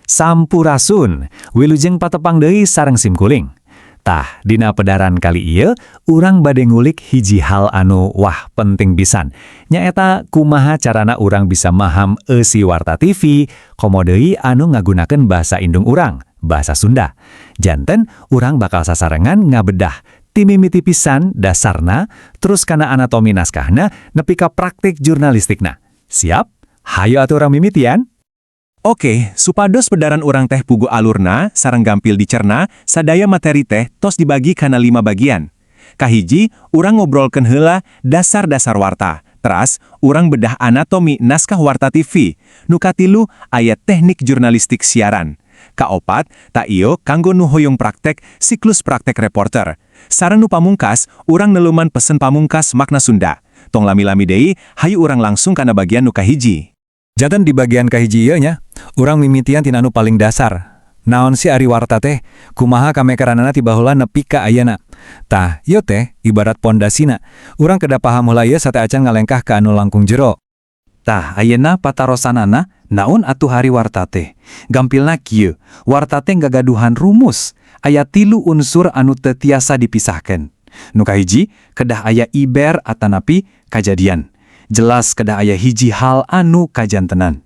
Sampurasun, wilujeng patepang deui sareng simkuling. Tah, dina pedaran kali ieu, urang bade ngulik hiji hal anu wah penting pisan. Nyaeta kumaha carana urang bisa maham eusi warta TV, komo deui anu ngagunakeun bahasa indung urang, bahasa Sunda. Janten, urang bakal sasarengan ngabedah timimiti pisan dasarna, terus kana anatomi naskahna, nepi ka praktik jurnalistikna. Siap? Hayo atuh urang mimitian. Oke, supados pedaran urang teh pugu alurna, sareng gampil dicerna, sadaya materi teh tos dibagi kana 5 bagian. Kahiji, urang ngobrolkeun heula dasar-dasar warta. Teras, urang bedah anatomi naskah warta TV. Nu katilu, aya teknik jurnalistik siaran. Kaopat, tak iyo kanggo nu hoyong praktek, siklus praktek reporter. Sareng nu pamungkas, urang neluman pesen pamungkas makna Sunda. Tong lami-lami deui, hayu urang langsung kana bagian nu kahiji. Janten di bagian kahiji ieu nya, urang mimitian tina anu paling dasar. Naon si ari warta teh, kumaha kamekeranana ti baheula nepi ka ayeuna. Tah, ieu teh ibarat pondasina. Urang kedah paham heula ieu sate acan ngalengkah ka anu langkung jero. Tah, ayeuna patarosanana, naon atuh hari warta teh? Gampilna kieu, warta teh gagaduhan rumus. Aya 3 unsur anu teu tiasa dipisahkeun. Nu kahiji, kedah aya iber atanapi kajadian. Jelas kedah aya hiji hal anu kajantenan.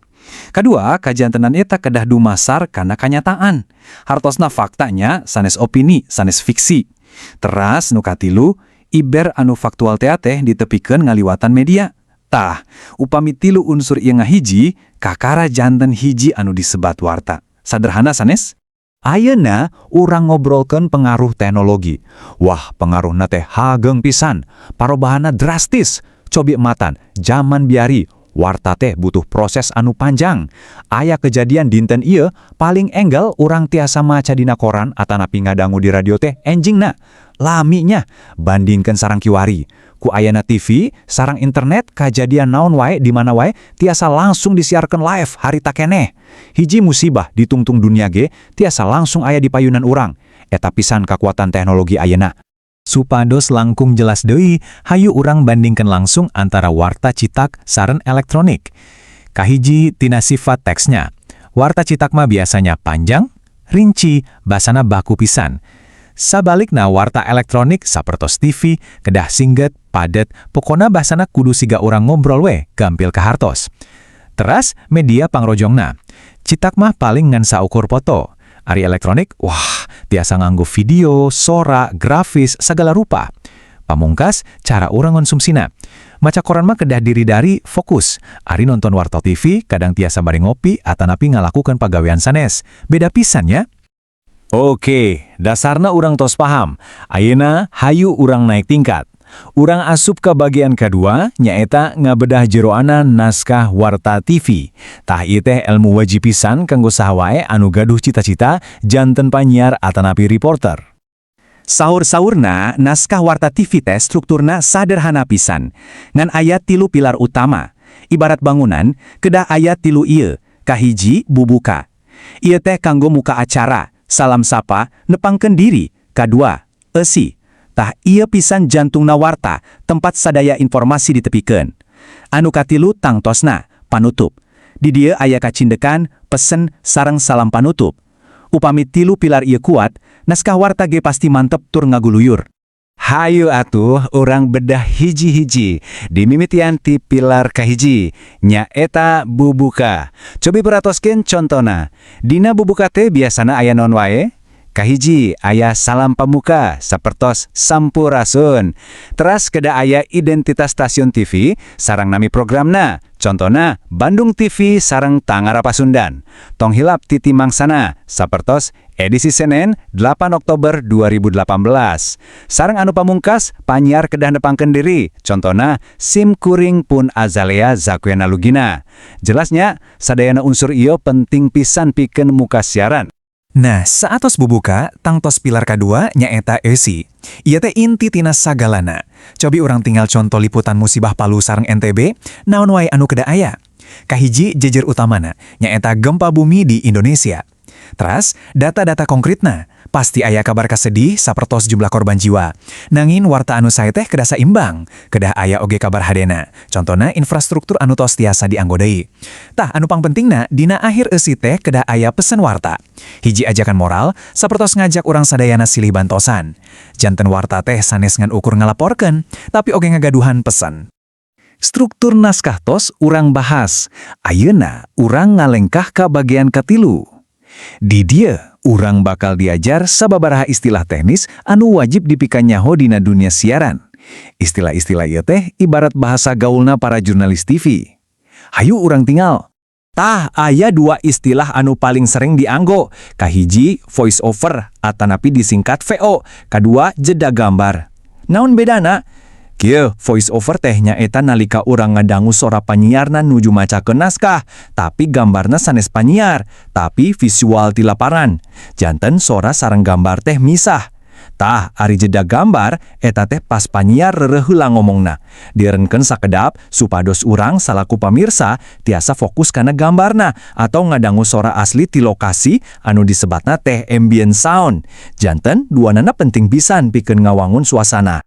Kadua, kajantenan eta kedah dumasar kana kanyataan. Hartosna faktanya sanes opini, sanes fiksi. Teras nu katilu, iber anu faktual teh ditepikeun ngaliwatan media. Tah, upami 3 unsur ieu ngahiji, kakara janten hiji anu disebat warta. Saderhana sanes? Ayeuna urang ngobrolkeun pengaruh teknologi. Wah, pengaruhna teh hageng pisan. Parobahana drastis. Cobi matan, zaman biari, warta teh butuh proses anu panjang. Aya kejadian dinten ieu paling enggal urang tiasa maca dina koran atanapi ngadangu di radio teh enjingna. Laminya, bandingkeun sareng kiwari. Ku ayana TV, sareng internet, kajadian naon wae di mana wae tiasa langsung disiarkeun live harita keneh. Hiji musibah di tungtung dunia ge tiasa langsung aya di payunan urang. Eta pisan kakuatan teknologi ayeuna. Supados langkung jelas deui, hayu urang bandingkeun langsung antara warta citak sareng elektronik. Kahiji tina sifat teksnya. Warta citak mah biasanya panjang, rinci, basana baku pisan. Sabalikna warta elektronik sapertos TV, kedah singget, padet, pokona basana kudu siga urang ngobrol we, gampil kahartos. Teras media pangrojongna. Citak mah paling ngan saukur foto. Ari elektronik, wah, tiasa nganggo video, sora, grafis, segala rupa. Pamungkas, cara urang konsumsina. Maca koran mah kedah diri dari fokus. Ari nonton warta TV, kadang tiasa bari ngopi, atanapi ngalakukan pagawean sanes. Beda pisan ya. Oke, dasarna urang tos paham. Ayeuna, hayu urang naik tingkat. Urang asup ke bagian kedua, nyaeta ngabedah jeroana naskah warta TV. Tah ieu teh ilmu wajib pisan kanggo saha wae anu gaduh cita-cita janten panyiar atanapi reporter. Saur-saurna naskah warta TV teh strukturna saderhana pisan. Ngan aya 3 pilar utama. Ibarat bangunan, kedah aya 3 ieu. Kahiji, bubuka. Ieu teh kanggo muka acara, salam sapa, nepangkeun diri. Kadua, eusi. Tah ieu pisan jantungna warta, tempat sadaya informasi ditepikeun. Anu katilu tangtosna, panutup. Di dieu aya kacindekan, pesen, sareng salam panutup. Upami 3 pilar ieu kuat, naskah warta ge pasti mantep tur ngaguluyur. Hayu atuh urang bedah hiji-hiji. Dimimitian ti pilar kahiji, nyaeta bubuka. Cobi peratoskeun contona. Dina bubuka teh biasana aya naon wae? Kahiji, aya salam pamuka, sapertos sampurasun. Teras kedah aya identitas stasiun TV, sarang nami programna. Contona, Bandung TV sarang Tangara Pasundan. Tong hilap titi mangsana, sapertos edisi Senen 8 Oktober 2018. Sarang anu pamungkas, panyiar kedah nepangkeun diri. Contona, Sim Kuring pun Azalea Zakuena Lugina. Jelasnya, sadayana unsur ieu penting pisan pikeun muka siaran. Nah, saatos bubuka, tangtos pilar kedua nyaeta eusi. Ieu teh inti tina sagalana. Cobi urang tinggal contoh liputan musibah Palu sareng NTB, naon wae anu kedah aya. Kahiji jejer utamana, nyaeta gempa bumi di Indonesia. Teras, data-data konkretna. Pasti aya kabar kasedih sapertos jumlah korban jiwa. Nangin warta anu sae teh kedah saimbang. Kedah aya oge kabar hadena. Contohna infrastruktur anu tos tiasa dianggo deui. Tah anu pangpentingna dina akhir eusi teh kedah aya pesen warta. Hiji ajakan moral sapertos ngajak urang sadayana silih bantosan. Janten warta teh sanes ngan ukur ngalaporkeun, tapi oge ngagaduhan pesan. Struktur naskah tos urang bahas. Ayeuna urang ngalengkah ka bagian katilu. Di dieu urang bakal diajar sababaraha istilah teknis anu wajib dipikeun nyaho dina dunia siaran. Istilah-istilah ieu teh ibarat bahasa gaulna para jurnalis TV. Hayu urang tinggal. Tah aya dua istilah anu paling sering dianggo. Kahiji voice over atanapi disingkat VO, kadua jeda gambar. Naon bedana? Kieu voice over teh nyaeta nalika urang ngadangu sora panyiarna nuju macakeun naskah, tapi gambarna sanes panyiar, tapi visual ti laparan. Janten sora sareng gambar teh misah. Tah ari jeda gambar eta teh pas panyiar reureuh heula ngomongna. Dieureunkeun sakedap supados urang salaku pamirsa tiasa fokus kana gambarna atau ngadangu sora asli ti lokasi anu disebatna teh ambient sound. Janten duanana penting pisan pikeun ngawangun suasana.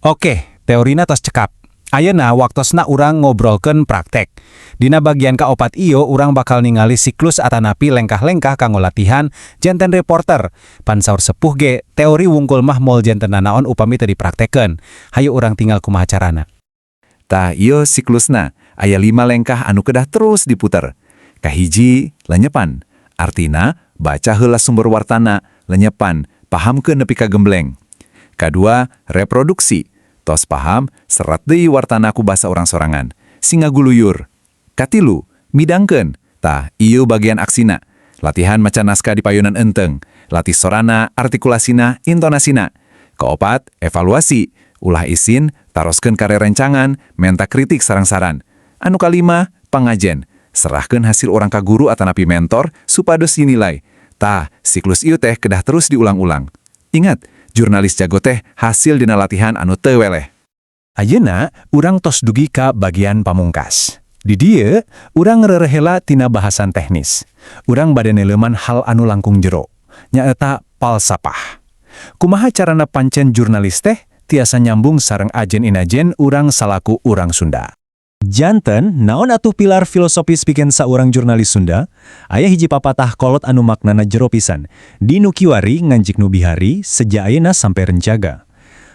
Oke. Teorina tos cekap. Ayeuna waktosna urang ngobrolkeun praktek. Dina bagian kaopat ieu urang bakal ningali siklus atanapi lengkah-lengkah kanggo latihan janten reporter. Pan saur sepuh ge, teori wungkul mah moal janten nanaon upami teu dipraktekkeun. Hayu urang tinggal kumaha carana. Tah ieu siklusna, aya 5 lengkah anu kedah terus diputer. Kahiji, lenyepan. Artina, baca heula sumber wartana, lenyepan, pahamkeun nepi ka gembleng. Kadua, reproduksi. Tos paham, serat deui wartana ku basa urang sorangan. Singa guluyur. Katilu, midangkeun. Tah, ieu bagian aksina. Latihan maca naskah di payunan enteng. Latih sorana, artikulasina, intonasina. Kaopat, evaluasi. Ulah isin, taroskeun kare rencangan, menta kritik sareng saran. Anu kalima, pangajen. Serahkeun hasil urang ka guru atanapi mentor supados dinilai. Tah, siklus ieu teh kedah terus diulang-ulang. Ingat, jurnalis jago teh hasil dina latihan anu teu weleh. Ayeuna urang tos dugi ka bagian pamungkas. Di dieu urang reureuh heula tina bahasan teknis. Urang bade neuleuman hal anu langkung jero. Nyaeta palsapah. Kumaha carana pancen jurnalis teh tiasa nyambung sareng ajen inajen urang salaku urang Sunda. Janten, naon atuh pilar filosofis pikeun saurang jurnalis Sunda? Aya hiji papatah kolot anu maknana jero pisan. Di nu kiwari nganjik nu bihari, seja ayeuna sampe renjaga.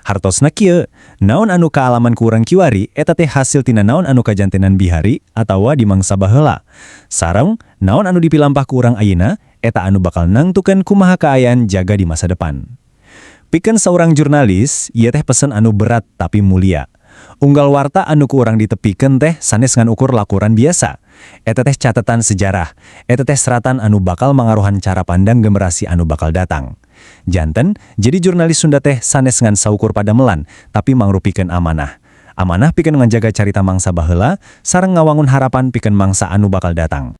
Hartosna kieu, naon anu kaalaman ku urang kiwari eta teh hasil tina naon anu kajantenan bihari atawa di mangsa baheula. Sareng, naon anu dipilampah ku urang ayeuna eta anu bakal nangtukeun kumaha kaayaan jaga di masa depan. Pikeun saurang jurnalis, ieu teh pesen anu berat tapi mulia. Unggal warta anu ku urang ditepikeun teh sanes ngan ukur laporan biasa. Eta teh catatan sejarah. Eta teh seratan anu bakal mangaruhan cara pandang generasi anu bakal datang. Janten, jadi jurnalis Sunda teh sanes ngan saukur padamelan, tapi mangrupikeun amanah. Amanah pikeun ngajaga carita mangsa baheula sareng ngawangun harapan pikeun mangsa anu bakal datang.